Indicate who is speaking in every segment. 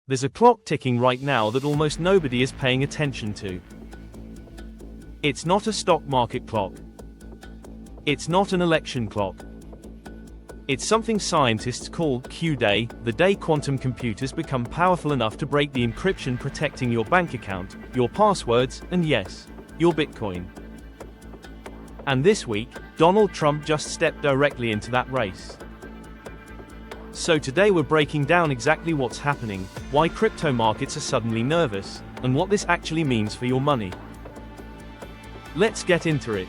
Speaker 1: There's a clock ticking right now that almost nobody is paying attention to. It's not a stock market clock. It's not an election clock. It's something scientists call Q-Day, the day quantum computers become powerful enough to break the encryption protecting your bank account, your passwords, and yes, your Bitcoin. And this week, Donald Trump just stepped directly into that race. So today we're breaking down exactly what's happening, why crypto markets are suddenly nervous, and what this actually means for your money. Let's get into it.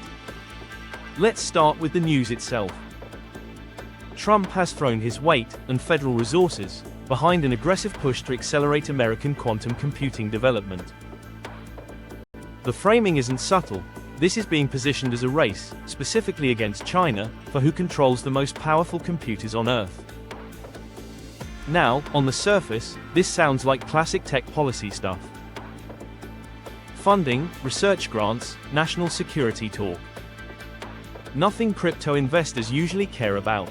Speaker 1: Let's start with the news itself. Trump has thrown his weight, and federal resources, behind an aggressive push to accelerate American quantum computing development. The framing isn't subtle. This is being positioned as a race, specifically against China, for who controls the most powerful computers on Earth. Now, on the surface, this sounds like classic tech policy stuff. Funding, research grants, national security talk. Nothing crypto investors usually care about.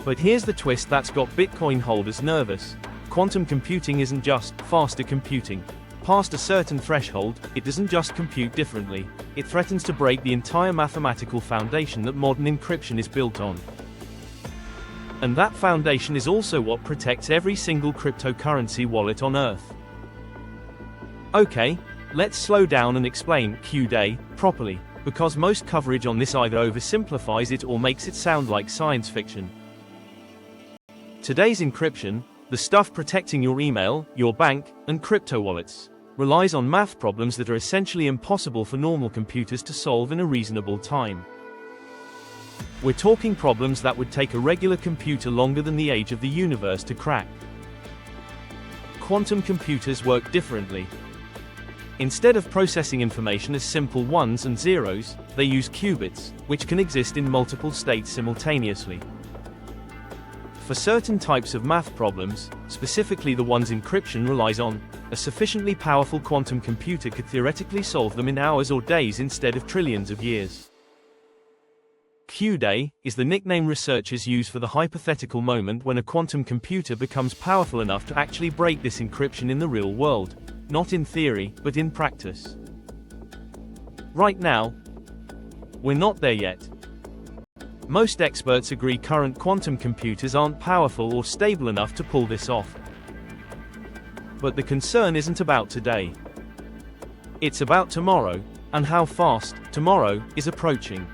Speaker 1: But here's the twist that's got Bitcoin holders nervous. Quantum computing isn't just faster computing. Past a certain threshold, it doesn't just compute differently, it threatens to break the entire mathematical foundation that modern encryption is built on. And that foundation is also what protects every single cryptocurrency wallet on Earth. Okay, let's slow down and explain Q-Day properly, because most coverage on this either oversimplifies it or makes it sound like science fiction. Today's encryption, the stuff protecting your email, your bank, and crypto wallets, relies on math problems that are essentially impossible for normal computers to solve in a reasonable time. We're talking problems that would take a regular computer longer than the age of the universe to crack. Quantum computers work differently. Instead of processing information as simple ones and zeros, they use qubits, which can exist in multiple states simultaneously. For certain types of math problems, specifically the ones encryption relies on, a sufficiently powerful quantum computer could theoretically solve them in hours or days instead of trillions of years. Q-Day is the nickname researchers use for the hypothetical moment when a quantum computer becomes powerful enough to actually break this encryption in the real world, not in theory, but in practice. Right now, we're not there yet. Most experts agree current quantum computers aren't powerful or stable enough to pull this off. But the concern isn't about today. It's about tomorrow, and how fast tomorrow is approaching.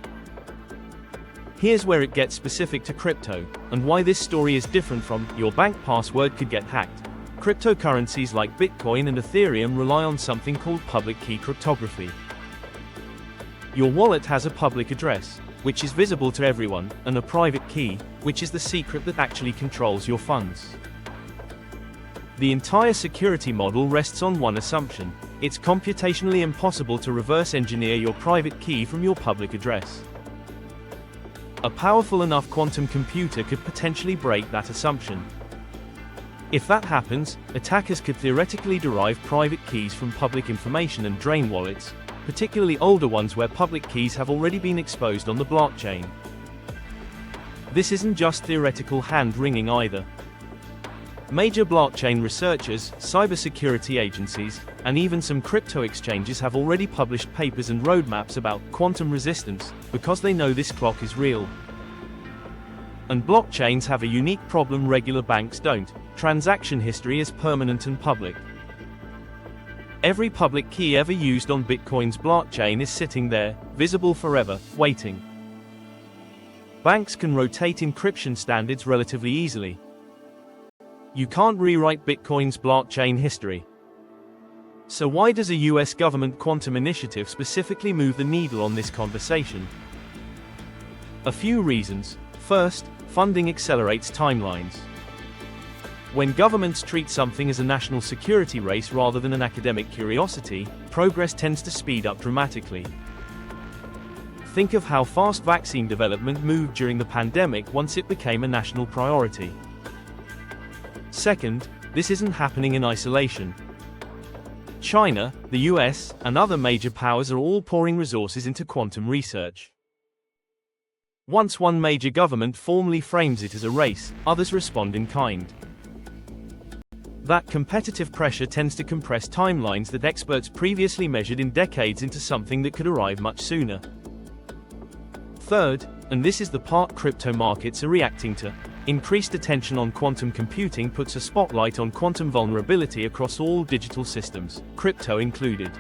Speaker 1: Here's where it gets specific to crypto, and why this story is different from your bank password could get hacked. Cryptocurrencies like Bitcoin and Ethereum rely on something called public key cryptography. Your wallet has a public address, which is visible to everyone, and a private key, which is the secret that actually controls your funds. The entire security model rests on one assumption: it's computationally impossible to reverse engineer your private key from your public address. A powerful enough quantum computer could potentially break that assumption. If that happens, attackers could theoretically derive private keys from public information and drain wallets, particularly older ones where public keys have already been exposed on the blockchain. This isn't just theoretical hand-wringing either. Major blockchain researchers, cybersecurity agencies, and even some crypto exchanges have already published papers and roadmaps about quantum resistance, because they know this clock is real. And blockchains have a unique problem regular banks don't: transaction history is permanent and public. Every public key ever used on Bitcoin's blockchain is sitting there, visible forever, waiting. Banks can rotate encryption standards relatively easily. You can't rewrite Bitcoin's blockchain history. So why does a US government quantum initiative specifically move the needle on this conversation? A few reasons. First, funding accelerates timelines. When governments treat something as a national security race rather than an academic curiosity, progress tends to speed up dramatically. Think of how fast vaccine development moved during the pandemic once it became a national priority. Second, this isn't happening in isolation. China, the US, and other major powers are all pouring resources into quantum research. Once one major government formally frames it as a race, others respond in kind. That competitive pressure tends to compress timelines that experts previously measured in decades into something that could arrive much sooner. Third, and this is the part crypto markets are reacting to, increased attention on quantum computing puts a spotlight on quantum vulnerability across all digital systems, crypto included.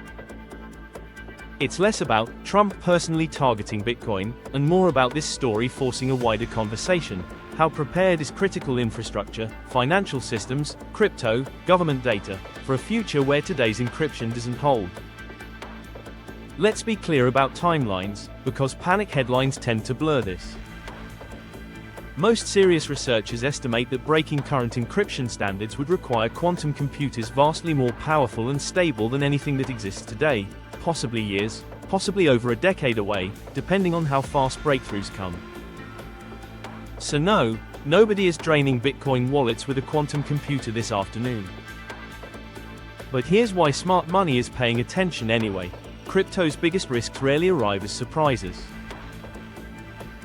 Speaker 1: It's less about Trump personally targeting Bitcoin, and more about this story forcing a wider conversation. How prepared is critical infrastructure, financial systems, crypto, government data, for a future where today's encryption doesn't hold? Let's be clear about timelines, because panic headlines tend to blur this. Most serious researchers estimate that breaking current encryption standards would require quantum computers vastly more powerful and stable than anything that exists today, possibly years, possibly over a decade away, depending on how fast breakthroughs come. So no, nobody is draining Bitcoin wallets with a quantum computer this afternoon. But here's why smart money is paying attention anyway. Crypto's biggest risks rarely arrive as surprises.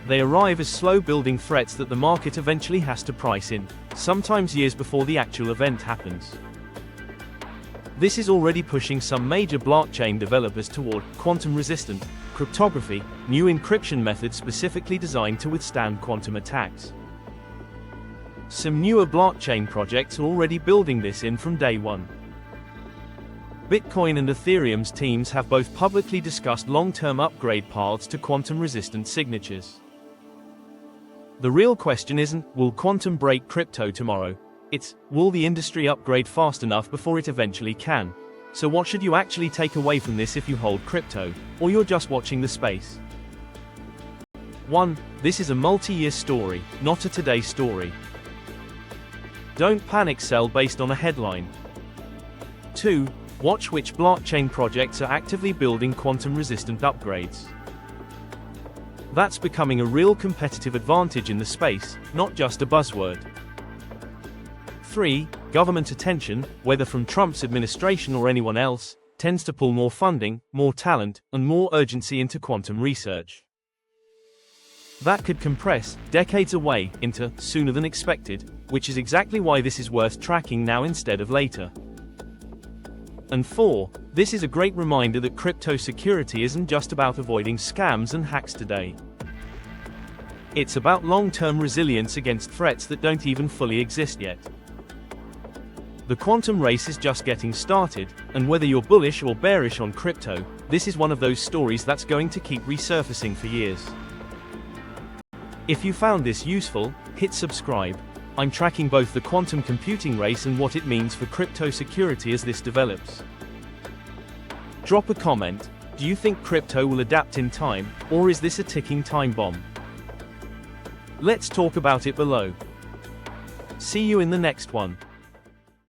Speaker 1: They arrive as slow-building threats that the market eventually has to price in, sometimes years before the actual event happens. This is already pushing some major blockchain developers toward quantum-resistant cryptography, new encryption methods specifically designed to withstand quantum attacks. Some newer blockchain projects are already building this in from day one. Bitcoin and Ethereum's teams have both publicly discussed long-term upgrade paths to quantum-resistant signatures. The real question isn't, will quantum break crypto tomorrow? It's, will the industry upgrade fast enough before it eventually can? So what should you actually take away from this if you hold crypto, or you're just watching the space? 1. This is a multi-year story, not a today story. Don't panic sell based on a headline. 2. Watch which blockchain projects are actively building quantum-resistant upgrades. That's becoming a real competitive advantage in the space, not just a buzzword. 3. Government attention, whether from Trump's administration or anyone else, tends to pull more funding, more talent, and more urgency into quantum research. That could compress decades away into sooner than expected, which is exactly why this is worth tracking now instead of later. And 4. This is a great reminder that crypto security isn't just about avoiding scams and hacks today. It's about long-term resilience against threats that don't even fully exist yet. The quantum race is just getting started, and whether you're bullish or bearish on crypto, this is one of those stories that's going to keep resurfacing for years. If you found this useful, hit subscribe. I'm tracking both the quantum computing race and what it means for crypto security as this develops. Drop a comment. Do you think crypto will adapt in time, or is this a ticking time bomb? Let's talk about it below. See you in the next one.